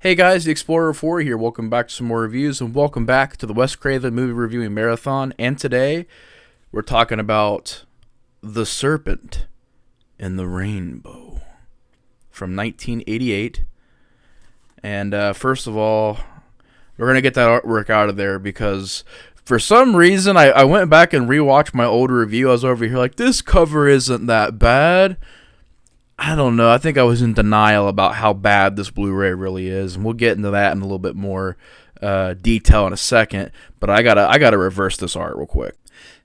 Hey guys, the Explorer 4 here. Welcome back to some more reviews, and welcome back to the Wes Craven movie reviewing marathon. And today, we're talking about The Serpent and the Rainbow from 1988. And first of all, we're going to get that artwork out of there because for some reason, I went back and rewatched my old review. I was over here like, this cover isn't that bad. I don't know. I think I was in denial about how bad this Blu-ray really is, and we'll get into that in a little bit more detail in a second. But I gotta reverse this art real quick.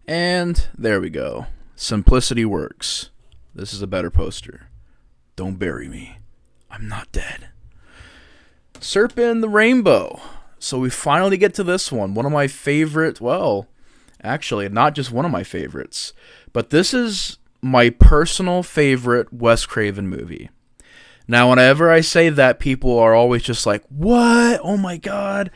And there we go. Simplicity works. This is a better poster. Don't bury me. I'm not dead. Serpent and the Rainbow. So we finally get to this one. One of my favorite. Well, actually, not just one of my favorites, but this is my personal favorite Wes Craven movie. Now, whenever I say that, people are always just like, what? Oh my god.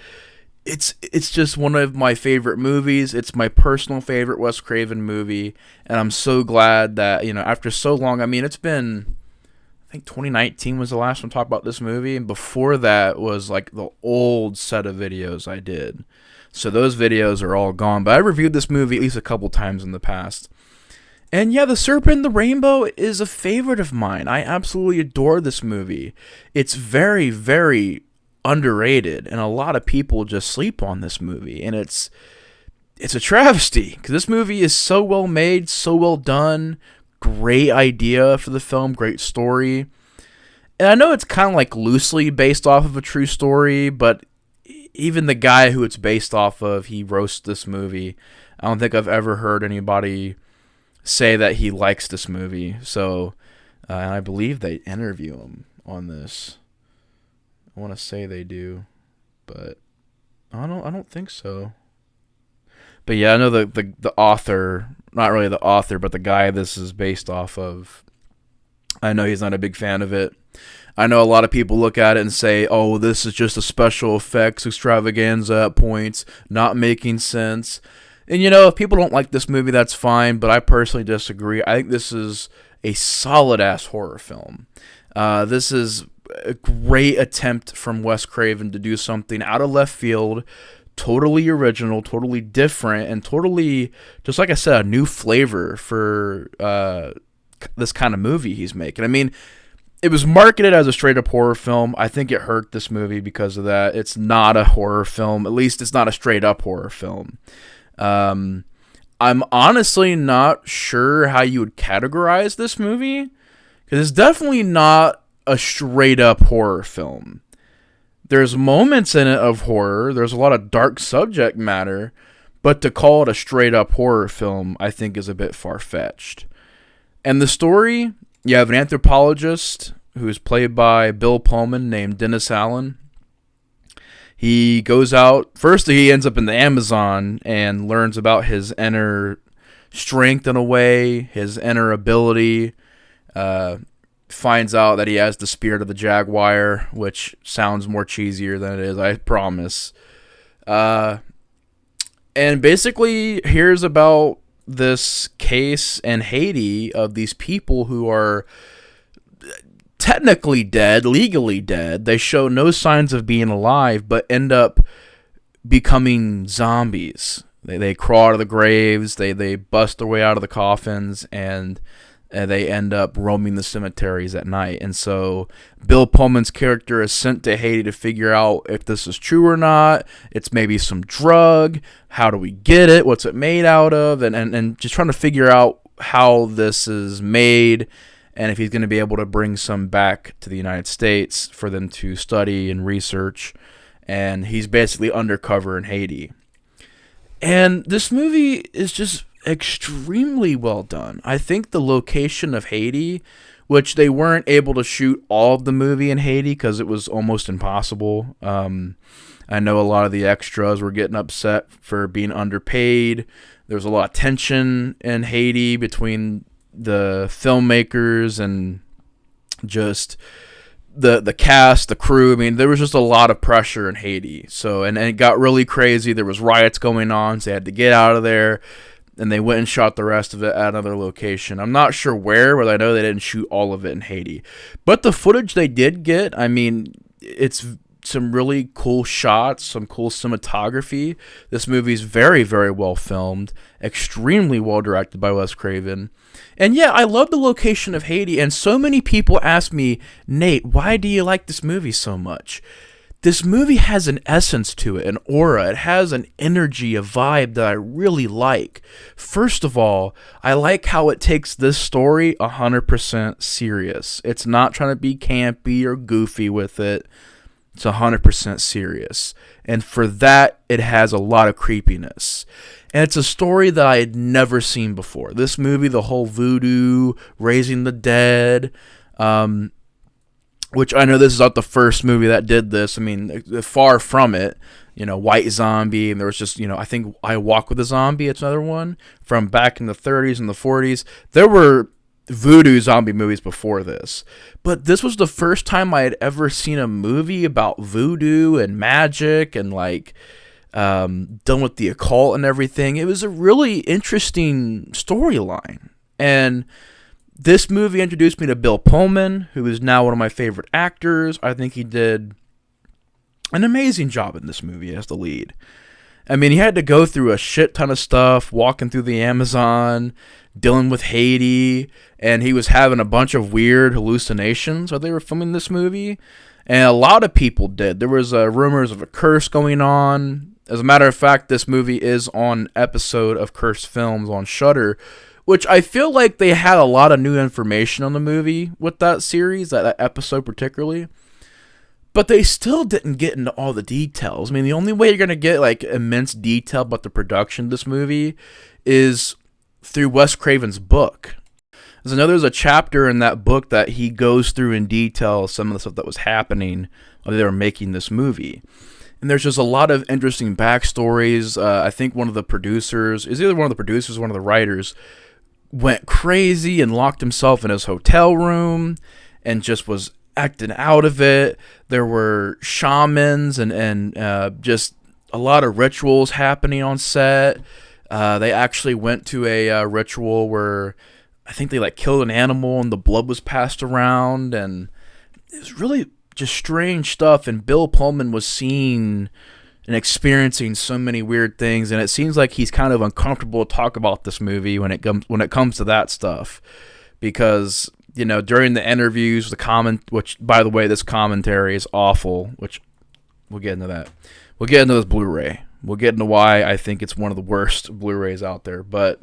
It's just one of my favorite movies. It's my personal favorite Wes Craven movie. And I'm so glad that, after so long, it's been, I think 2019 was the last time I talked about this movie. And before that was like the old set of videos I did. So those videos are all gone. But I reviewed this movie at least a couple times in the past. And yeah, The Serpent and the Rainbow is a favorite of mine. I absolutely adore this movie. It's very, very underrated, and a lot of people just sleep on this movie. And it's a travesty, because this movie is so well made, so well done, great idea for the film, great story. And I know it's kind of like loosely based off of a true story, but even the guy who it's based off of, he roasts this movie. I don't think I've ever heard anybody say that he likes this movie. So, and I believe they interview him on this. I want to say they do, but I don't think so. But yeah, I know the author, not really the author, but the guy this is based off of, I know he's not a big fan of it. I know a lot of people look at it and say, oh, this is just a special effects extravaganza at points, not making sense. And if people don't like this movie, that's fine, but I personally disagree. I think this is a solid-ass horror film. This is a great attempt from Wes Craven to do something out of left field, totally original, totally different, and totally, just like I said, a new flavor for this kind of movie he's making. It was marketed as a straight-up horror film. I think it hurt this movie because of that. It's not a horror film. At least it's not a straight-up horror film. I'm honestly not sure how you would categorize this movie, because it's definitely not a straight-up horror film. There's moments in it of horror. There's a lot of dark subject matter, but to call it a straight-up horror film, I think is a bit far-fetched. And the story, you have an anthropologist who is played by Bill Pullman named Dennis Allen. He goes out, first he ends up in the Amazon and learns about his inner strength in a way, his inner ability, finds out that he has the spirit of the jaguar, which sounds more cheesier than it is, I promise. And basically hears about this case in Haiti of these people who are technically dead, legally dead. They show no signs of being alive, but end up becoming zombies. They crawl out of the graves, they bust their way out of the coffins, and they end up roaming the cemeteries at night. And so Bill Pullman's character is sent to Haiti to figure out if this is true or not. It's maybe some drug. How do we get it? What's it made out of? And just trying to figure out how this is made, and if he's going to be able to bring some back to the United States for them to study and research. And he's basically undercover in Haiti. And this movie is just extremely well done. I think the location of Haiti, which they weren't able to shoot all of the movie in Haiti because it was almost impossible. I know a lot of the extras were getting upset for being underpaid. There was a lot of tension in Haiti between the filmmakers and just the cast, the crew. There was just a lot of pressure in Haiti. So, and it got really crazy. There was riots going on, so they had to get out of there. And they went and shot the rest of it at another location. I'm not sure where, but I know they didn't shoot all of it in Haiti. But the footage they did get, it's some really cool shots, some cool cinematography. This movie's very, very well filmed, extremely well directed by Wes Craven. And yeah, I love the location of Haiti, and so many people ask me, Nate, why do you like this movie so much? This movie has an essence to it, an aura. It has an energy, a vibe that I really like. First of all, I like how it takes this story 100% serious. It's not trying to be campy or goofy with it. It's 100% serious. And for that, it has a lot of creepiness. And it's a story that I had never seen before. This movie, the whole voodoo, raising the dead, which I know this is not the first movie that did this. I mean, far from it. You know, White Zombie, and there was just, you know, I think I Walk with a Zombie, it's another one, from back in the 30s and the 40s. There were voodoo zombie movies before this. But this was the first time I had ever seen a movie about voodoo and magic and, like, done with the occult and everything. It was a really interesting storyline. And this movie introduced me to Bill Pullman, who is now one of my favorite actors. I think he did an amazing job in this movie as the lead. I mean, he had to go through a shit ton of stuff, walking through the Amazon, dealing with Haiti, and he was having a bunch of weird hallucinations while they were filming this movie. And a lot of people did. There was rumors of a curse going on. As a matter of fact, this movie is on an episode of Cursed Films on Shudder, which I feel like they had a lot of new information on the movie with that series, that episode particularly. But they still didn't get into all the details. I mean, the only way you're going to get, like, immense detail about the production of this movie is through Wes Craven's book. Because I know there's a chapter in that book that he goes through in detail some of the stuff that was happening while they were making this movie. And there's just a lot of interesting backstories. I think one of the producers, is either one of the producers or one of the writers, went crazy and locked himself in his hotel room and just was acting out of it. There were shamans and just a lot of rituals happening on set. They actually went to a ritual where I think they, like, killed an animal and the blood was passed around, and it was really just strange stuff. And Bill Pullman was seeing and experiencing so many weird things, and it seems like he's kind of uncomfortable to talk about this movie when it comes to that stuff, because, you know, during the interviews, which, by the way, this commentary is awful, which we'll get into that. We'll get into this Blu-ray. We'll get into why I think it's one of the worst Blu-rays out there. But,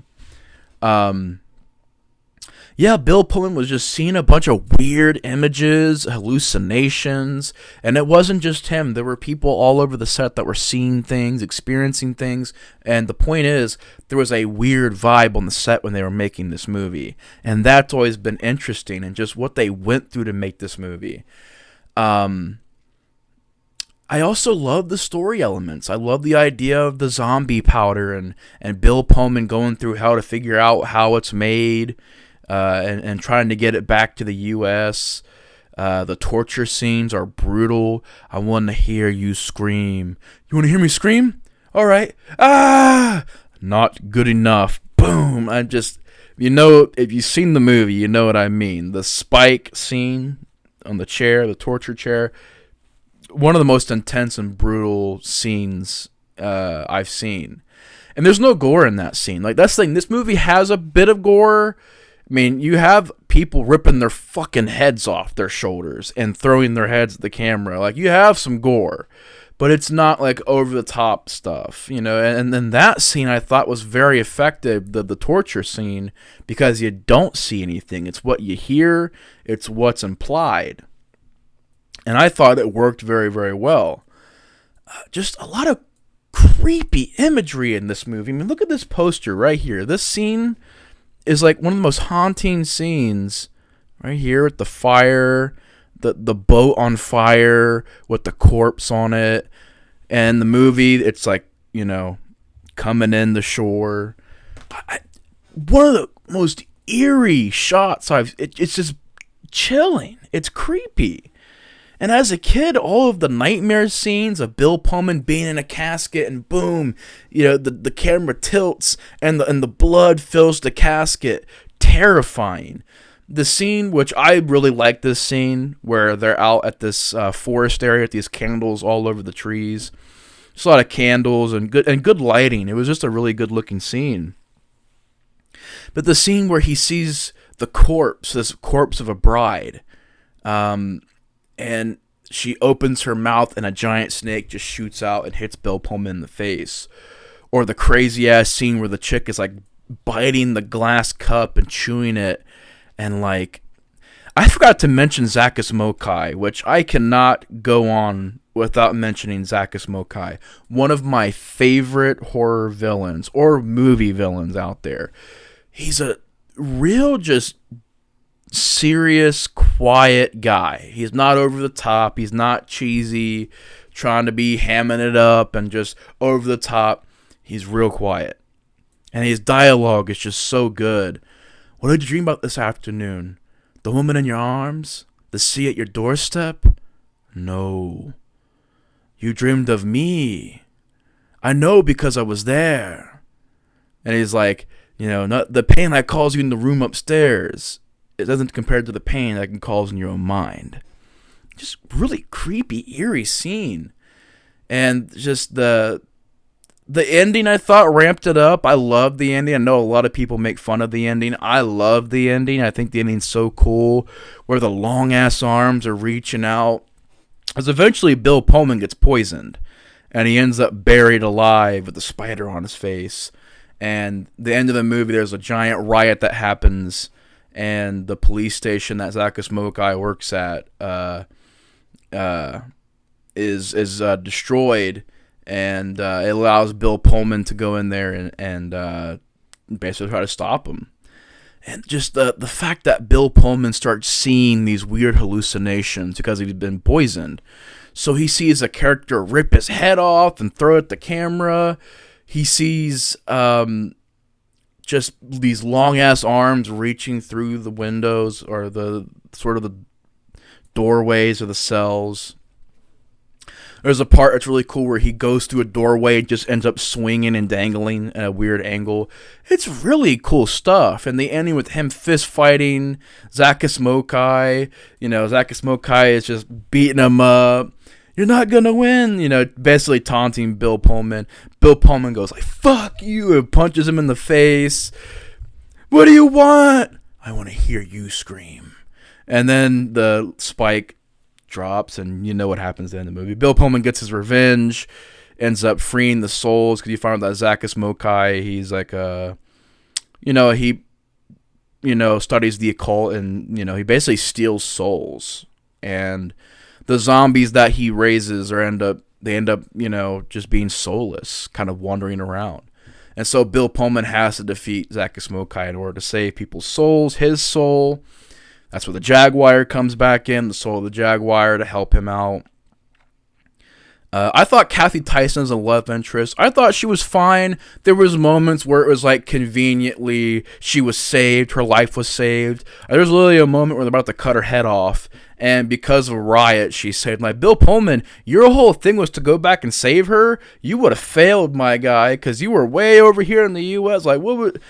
yeah, Bill Pullman was just seeing a bunch of weird images, hallucinations, and it wasn't just him. There were people all over the set that were seeing things, experiencing things, and the point is, there was a weird vibe on the set when they were making this movie, and that's always been interesting, and just what they went through to make this movie. I also love the story elements. I love the idea of the zombie powder and Bill Pullman going through how to figure out how it's made, and trying to get it back to the U.S. The torture scenes are brutal. I want to hear you scream. You want to hear me scream? All right. Ah! Not good enough. Boom. You know, if you've seen the movie, you know what I mean. The spike scene on the chair, the torture chair, one of the most intense and brutal scenes I've seen. And there's no gore in that scene. Like, that's the thing. This movie has a bit of gore. I mean, you have people ripping their fucking heads off their shoulders and throwing their heads at the camera. Like, you have some gore, but it's not, like, over-the-top stuff, you know? And then that scene I thought was very effective, the torture scene, because you don't see anything. It's what you hear. It's what's implied. And I thought it worked very, very well. Just a lot of creepy imagery in this movie. I mean, look at this poster right here. This scene is like one of the most haunting scenes right here with the fire, the boat on fire with the corpse on it. And the movie, it's like, you know, coming in the shore. One of the most eerie shots it's just chilling. It's creepy. And as a kid, all of the nightmare scenes of Bill Pullman being in a casket and boom, you know, the camera tilts and the blood fills the casket. Terrifying. the scene, which I really like this scene, where they're out at this forest area with these candles all over the trees. Just a lot of candles and good lighting. It was just a really good looking scene. But the scene where he sees this corpse of a bride, and she opens her mouth and a giant snake just shoots out and hits Bill Pullman in the face. Or the crazy ass scene where the chick is like biting the glass cup and chewing it. And like, I forgot to mention Zakkus Mokai, which I cannot go on without mentioning Zakkus Mokai. One of my favorite horror villains or movie villains out there. He's a real just serious, quiet guy. He's not over the top. He's not cheesy, trying to be hamming it up and just over the top. He's real quiet. And his dialogue is just so good. What did you dream about this afternoon? The woman in your arms? The sea at your doorstep? No. You dreamed of me. I know because I was there. And he's like, not the pain that calls you in the room upstairs. It doesn't compare to the pain that can cause in your own mind. Just really creepy, eerie scene. And just the ending, I thought, ramped it up. I love the ending. I know a lot of people make fun of the ending. I love the ending. I think the ending's so cool, where the long-ass arms are reaching out. Because eventually Bill Pullman gets poisoned, and he ends up buried alive with a spider on his face. And the end of the movie, there's a giant riot that happens, and the police station that Zakkus Mokai works at is destroyed. And it allows Bill Pullman to go in there and basically try to stop him. And just the fact that Bill Pullman starts seeing these weird hallucinations because he's been poisoned. So he sees a character rip his head off and throw it at the camera. He sees just these long-ass arms reaching through the windows or the sort of the doorways of the cells. There's a part that's really cool where he goes through a doorway and just ends up swinging and dangling at a weird angle. It's really cool stuff. And the ending with him fist fighting Zakkus Mokai. Zakkus Mokai is just beating him up. You're not going to win. Basically taunting Bill Pullman. Bill Pullman goes like, fuck you, and punches him in the face. What do you want? I want to hear you scream. And then the spike drops, and you know what happens in the movie. Bill Pullman gets his revenge, ends up freeing the souls, because you find out that Zakkus Mokai, he's like he studies the occult, and he basically steals souls, and the zombies that he raises end up just being soulless, kind of wandering around. And so Bill Pullman has to defeat Zakkus Mokai in order to save people's souls, his soul. That's where the Jaguar comes back in, the soul of the Jaguar, to help him out. I thought Kathy Tyson's a love interest. I thought she was fine. There was moments where it was like conveniently she was saved, her life was saved. There was literally a moment where they're about to cut her head off, and because of a riot, she's saved. Like, Bill Pullman, your whole thing was to go back and save her? You would have failed, my guy, because you were way over here in the U.S. Like, what would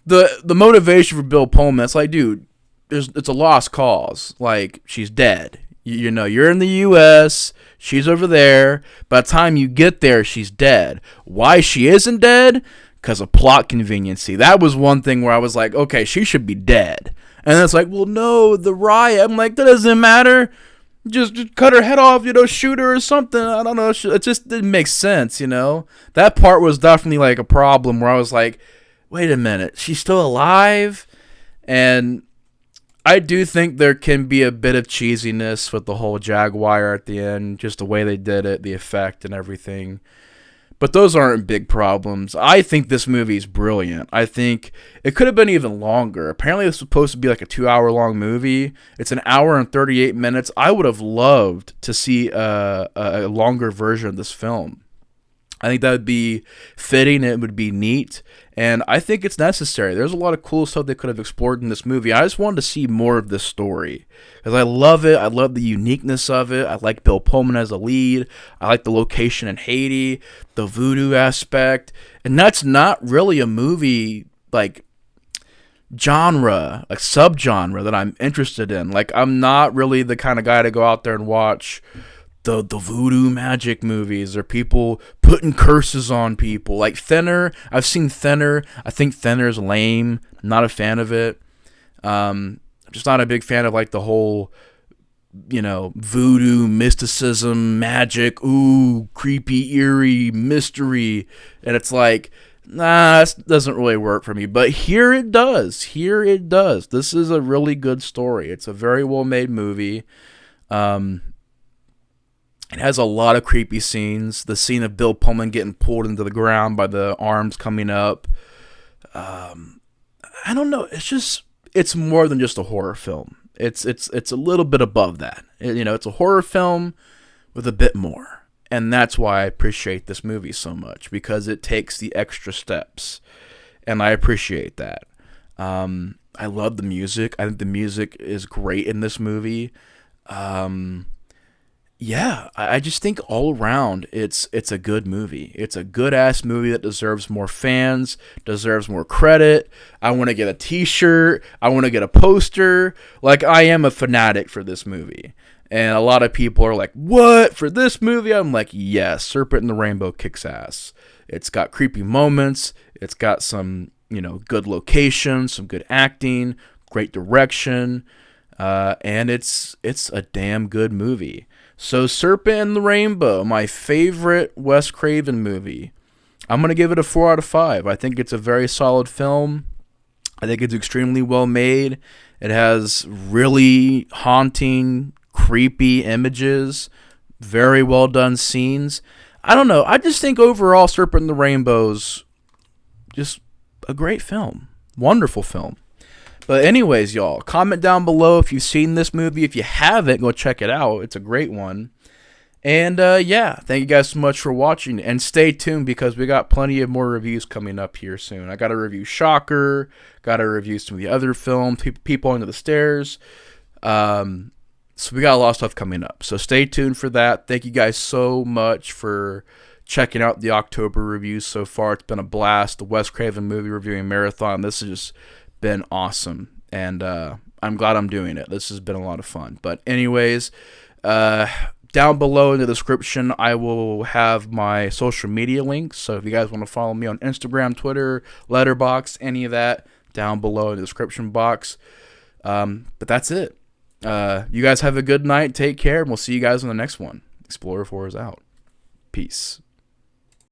the motivation for Bill Pullman? It's like, dude, it's a lost cause. Like, she's dead. You're in the U.S., she's over there. By the time you get there, she's dead. Why she isn't dead? Because of plot conveniency. That was one thing where I was like, okay, she should be dead. And it's like, well, no, the riot. I'm like, that doesn't matter. Just cut her head off, shoot her or something. I don't know. It just didn't make sense, That part was definitely like a problem where I was like, wait a minute, she's still alive? And I do think there can be a bit of cheesiness with the whole Jaguar at the end, just the way they did it, the effect and everything. But those aren't big problems. I think this movie is brilliant. I think it could have been even longer. Apparently it's supposed to be like a 2-hour-long movie. It's an hour and 38 minutes. I would have loved to see a longer version of this film. I think that would be fitting. It would be neat. And I think it's necessary. There's a lot of cool stuff they could have explored in this movie. I just wanted to see more of this story, because I love it. I love the uniqueness of it. I like Bill Pullman as a lead. I like the location in Haiti, the voodoo aspect. And that's not really a movie, like, genre, like subgenre that I'm interested in. Like, I'm not really the kind of guy to go out there and watch the voodoo magic movies or people putting curses on people. Like Thinner, I've seen Thinner. I think Thinner's lame. I'm not a fan of it. I'm just not a big fan of like the whole, voodoo, mysticism, magic, ooh, creepy, eerie, mystery. And it's like, nah, this doesn't really work for me. But here it does. Here it does. This is a really good story. It's a very well-made movie. It has a lot of creepy scenes. The scene of Bill Pullman getting pulled into the ground by the arms coming up. I don't know. It's more than just a horror film. It's a little bit above that. It's a horror film with a bit more. And that's why I appreciate this movie so much, because it takes the extra steps. And I appreciate that. I love the music. I think the music is great in this movie. Yeah, I just think all around it's a good movie. It's a good-ass movie that deserves more fans, deserves more credit. I want to get a t-shirt. I want to get a poster. Like, I am a fanatic for this movie. And a lot of people are like, what? For this movie? I'm like, yes, Serpent and the Rainbow kicks ass. It's got creepy moments. It's got some, good locations, some good acting, great direction. And it's a damn good movie. So Serpent and the Rainbow, my favorite Wes Craven movie. I'm going to give it a 4 out of 5. I think it's a very solid film. I think it's extremely well made. It has really haunting, creepy images, very well done scenes. I don't know. I just think overall Serpent and the Rainbow's just a great film. Wonderful film. But anyways, y'all, comment down below if you've seen this movie. If you haven't, go check it out. It's a great one. And yeah, thank you guys so much for watching. And stay tuned, because we got plenty of more reviews coming up here soon. I got to review Shocker. Got to review some of the other films, People Under the Stairs. So we got a lot of stuff coming up. So stay tuned for that. Thank you guys so much for checking out the October reviews so far. It's been a blast. The Wes Craven movie reviewing marathon. This has just been awesome, and I'm glad I'm doing it. This has been a lot of fun. But anyways, down below in the description I will have my social media links, so if you guys want to follow me on Instagram, Twitter, Letterboxd, any of that, down below in the description box. But that's it. You guys have a good night, take care, and we'll see you guys in the next one. Explorer 4 is out. Peace.